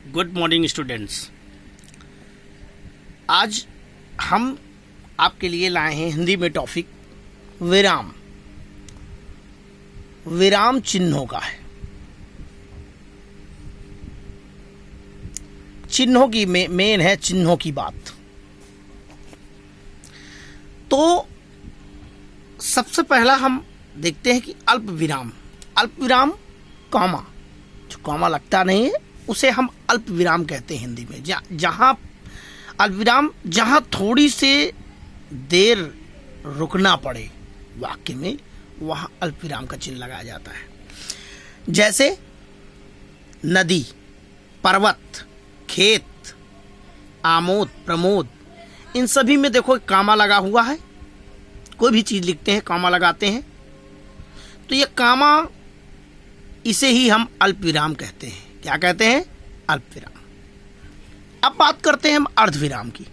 Good morning students. आज हम आपके लिए लाए हैं हिंदी में टॉपिक विराम। विराम चिन्हों का है। चिन्हों की मेन है चिन्हों की बात। तो सबसे पहला हम देखते हैं कि अल्प विराम। अल्प विराम कॉमा, जो कॉमा लगता नहीं है उसे हम अल्प विराम कहते हैं हिंदी में। जहां अल्प विराम, जहां थोड़ी से देर रुकना पड़े वाक्य में, वहां अल्प विराम का चिन्ह लगाया जाता है। जैसे नदी, पर्वत, खेत, आमोद, प्रमोद, इन सभी में देखो कामा लगा हुआ है। कोई भी चीज लिखते हैं कामा लगाते हैं, तो ये कामा, इसे ही हम अल्प विराम कहते हैं। क्या कहते हैं? अल्प विराम। अब बात करते हैं हम अर्ध विराम की।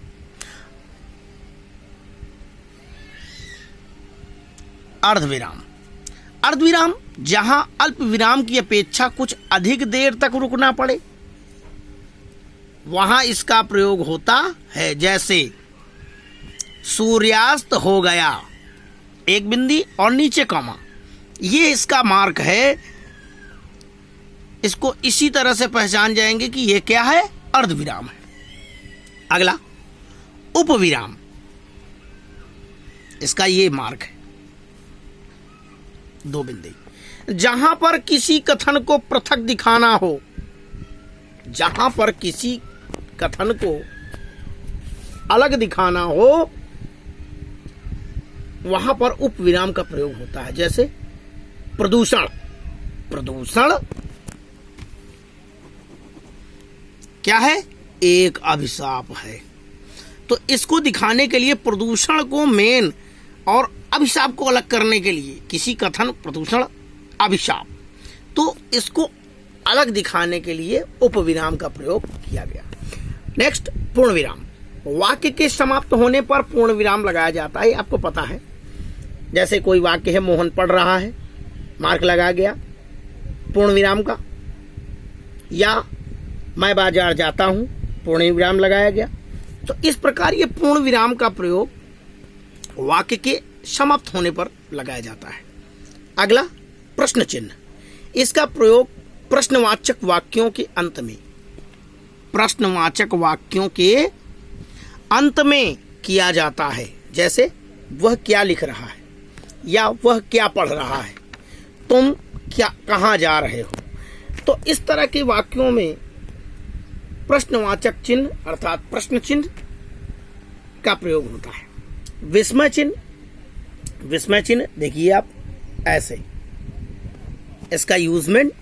अर्ध विराम, अर्ध विराम जहां अल्प विराम की अपेक्षा कुछ अधिक देर तक रुकना पड़े, वहां इसका प्रयोग होता है। जैसे सूर्यास्त हो गया, एक बिंदी और नीचे कॉमा, ये इसका मार्क है। इसको इसी तरह से पहचान जाएंगे कि ये क्या है? अर्ध विराम है। अगला उपविराम, इसका ये मार्क है, दो बिंदी। जहां पर किसी कथन को पृथक दिखाना हो, जहां पर किसी कथन को अलग दिखाना हो, वहां पर उपविराम का प्रयोग होता है। जैसे प्रदूषण, प्रदूषण क्या है? एक अभिशाप है। तो इसको दिखाने के लिए प्रदूषण को मेन और अभिशाप को अलग करने के लिए, किसी कथन, प्रदूषण, अभिशाप, तो इसको अलग दिखाने के लिए उपविराम का प्रयोग किया गया। नेक्स्ट पूर्ण विराम। वाक्य के समाप्त होने पर पूर्ण विराम लगाया जाता है, आपको पता है। जैसे कोई वाक्य है, मोहन पढ़ रहा है, मार्क लगाया गया पूर्ण विराम का। या मैं बाजार जाता हूं, पूर्ण विराम लगाया गया। तो इस प्रकार ये पूर्ण विराम का प्रयोग वाक्य के समाप्त होने पर लगाया जाता है। अगला प्रश्न चिन्ह, इसका प्रयोग प्रश्नवाचक वाक्यों के अंत में, प्रश्नवाचक वाक्यों के अंत में किया जाता है। जैसे वह क्या लिख रहा है, या वह क्या पढ़ रहा है, तुम क्या कहां जा रहे हो। तो इस तरह के वाक्यों में प्रश्नवाचक चिन्ह अर्थात प्रश्न चिन्ह का प्रयोग होता है। विस्मय चिन्ह, विस्मय चिन्ह देखिए आप ऐसे, इसका यूजमेंट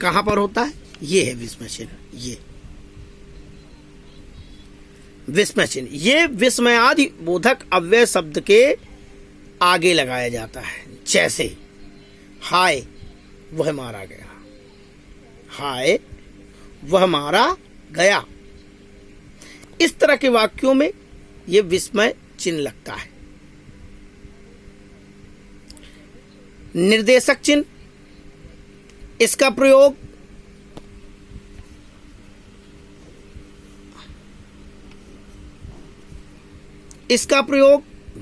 कहां पर होता है? ये है विस्मय चिन्ह। ये विस्मय चिन्ह, ये विस्मयादि बोधक अव्यय शब्द के आगे लगाया जाता है। जैसे हाय वह मारा गया, हाय वह मारा गया। इस तरह के वाक्यों में यह विस्मय चिन्ह लगता है। निर्देशक चिन्ह, इसका प्रयोग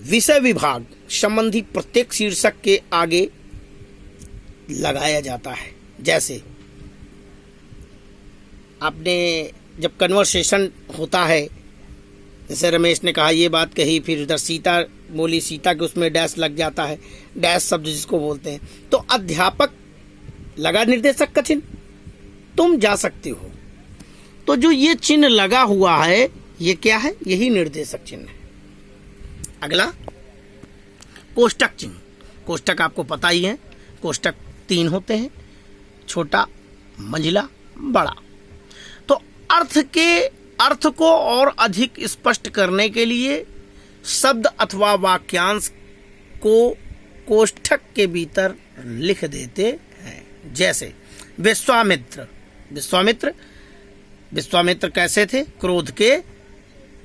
विषय विभाग संबंधी प्रत्येक शीर्षक के आगे लगाया जाता है। जैसे आपने जब कन्वर्सेशन होता है, जैसे रमेश ने कहा ये बात कही, फिर उधर सीता बोली, सीता के उसमें डैश लग जाता है, डैश शब्द जिसको बोलते हैं। तो अध्यापक लगा निर्देशक का चिन्ह, तुम जा सकते हो। तो जो ये चिन्ह लगा हुआ है, ये क्या है? यही निर्देशक चिन्ह है। अगला कोष्टक चिन्ह। कोष्टक आपको पता ही है, कोष्टक 3 होते हैं, छोटा, मंझला, बड़ा। तो अर्थ को और अधिक स्पष्ट करने के लिए शब्द अथवा वाक्यांश को कोष्ठक के भीतर लिख देते हैं। जैसे विश्वामित्र, विश्वामित्र कैसे थे?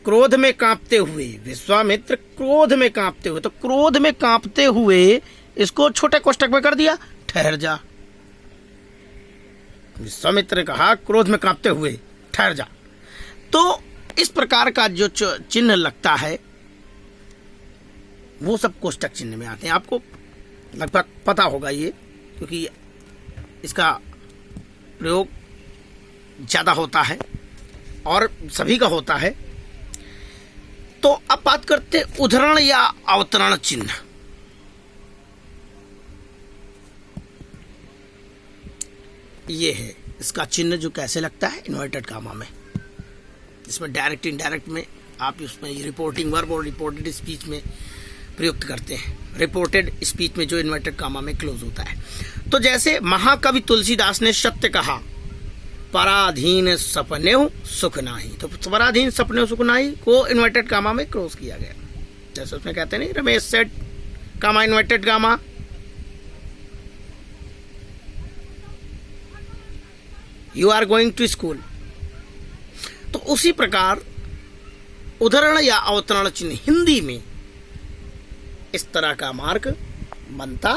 क्रोध में कांपते हुए। विश्वामित्र क्रोध में कांपते हुए, तो क्रोध में कांपते हुए इसको छोटे कोष्टक में कर दिया, ठहर जा। विश्वामित्र ने कहा क्रोध में कांपते हुए, ठहर जा। तो इस प्रकार का जो चिन्ह लगता है वो सब कोष्टक चिन्ह में आते हैं। आपको लगभग पता होगा ये, क्योंकि इसका प्रयोग ज़्यादा होता है और सभी का होता है। तो अब बात करते हैं उद्धरण या अवतरण चिन्ह। ये है इसका चिन्ह जो कैसे लगता है इन्वर्टेड कामा में, इसमें डायरेक्ट इनडायरेक्ट में आप उसमें रिपोर्टिंग वर्ब और रिपोर्टेड स्पीच में प्रयुक्त करते हैं। रिपोर्टेड स्पीच में जो इन्वर्टेड कामा में क्लोज होता है। तो जैसे महाकवि तुलसीदास ने सत्य कहा, पराधीन सपने सुख नाही, तो पराधीन सपने सुख नाही को इन्वर्टेड कामा में क्लोज किया गया। जैसे उसमें कहते नहीं, Ramesh said comma inverted comma, you are going to school. तो उसी प्रकार उद्धरण या अवतरण चिन्ह हिंदी में इस तरह का मार्ग बनता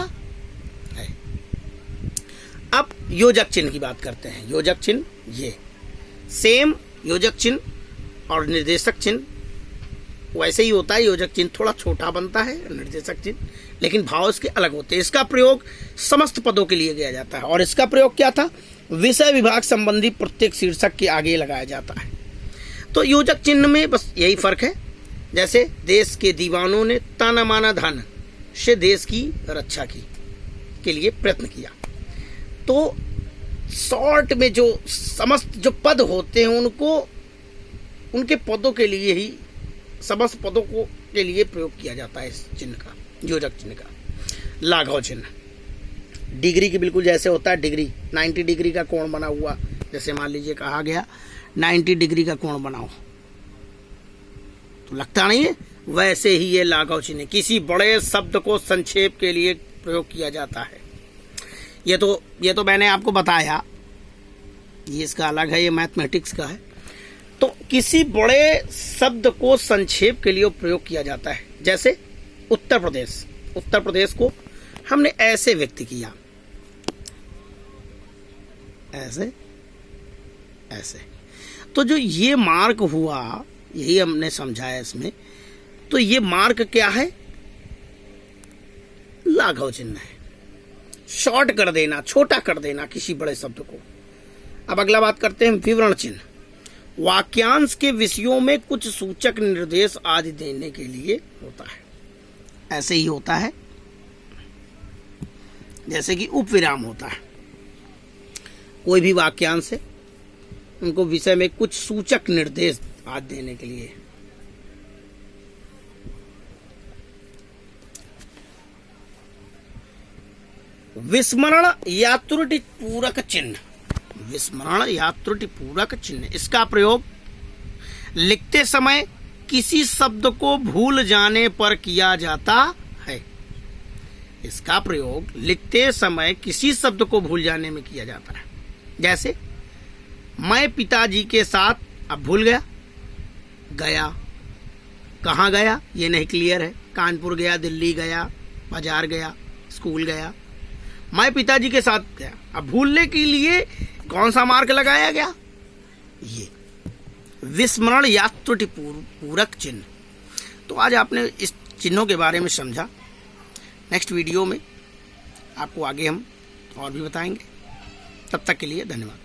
है। अब योजक चिन्ह की बात करते हैं। योजक चिन्ह ये सेम योजक चिन्ह और निर्देशक चिन्ह वैसे ही होता है। योजक चिन्ह थोड़ा छोटा बनता है, निर्देशक चिन्ह, लेकिन भाव इसके अलग होते हैं। इसका प्रयोग समस्त पदों के लिए किया जाता है और इसका प्रयोग क्या था, विषय विभाग संबंधी प्रत्येक शीर्षक के आगे लगाया जाता है। तो योजक चिन्ह में बस यही फर्क है। जैसे देश के दीवानों ने ताना माना धन से देश की रक्षा की के लिए प्रयत्न किया। तो शॉर्ट में जो समस्त जो पद होते हैं उनको उनके पदों के लिए ही समस्त पदों को के लिए प्रयोग किया जाता है इस चिन्ह का, योजक चिन्ह का। लाघव चिन्ह डिग्री की बिल्कुल जैसे होता है डिग्री, 90 डिग्री का कोण बना हुआ, जैसे मान लीजिए कहा गया 90 डिग्री का कोण बनाओ, तो लगता नहीं है, वैसे ही ये लाघव चिन्ह किसी बड़े शब्द को संक्षेप के लिए प्रयोग किया जाता है। ये तो मैंने आपको बताया, ये इसका अलग है, ये मैथमेटिक्स का है। तो किसी बड़े शब्द को संक्षेप के लिए प्रयोग किया जाता है। जैसे उत्तर प्रदेश को हमने ऐसे व्यक्त किया, ऐसे। तो जो ये मार्क हुआ, यही हमने समझाया इसमें। तो ये मार्क क्या है, लाघव चिन्ह है। शॉर्ट कर देना, छोटा कर देना किसी बड़े शब्द को। अब अगला बात करते हैं विवरण चिन्ह। वाक्यांश के विषयों में कुछ सूचक निर्देश आदि देने के लिए होता है। ऐसे ही होता है जैसे कि उपविराम होता है। कोई भी वाक्यांश है, उनको विषय में कुछ सूचक निर्देश आदि देने के लिए। विस्मरण या त्रुटि पूरक चिन्ह। विस्मरण या त्रुटि पूरक चिन्ह, इसका प्रयोग लिखते समय किसी शब्द को भूल जाने पर किया जाता है। इसका प्रयोग लिखते समय किसी शब्द को भूल जाने में किया जाता है। जैसे मैं पिताजी के साथ, अब भूल गया, कहाँ गया ये नहीं क्लियर है। कानपुर गया, दिल्ली गया, बाजार गया, स्कूल गया, मैं पिताजी के साथ गया। अब भूलने के लिए कौन सा मार्क लगाया गया, ये विस्मरण या त्रुटि पूरक चिन्ह। तो आज आपने इस चिन्हों के बारे में समझा। नेक्स्ट वीडियो में आपको आगे हम और भी बताएंगे। तब तक के लिए धन्यवाद।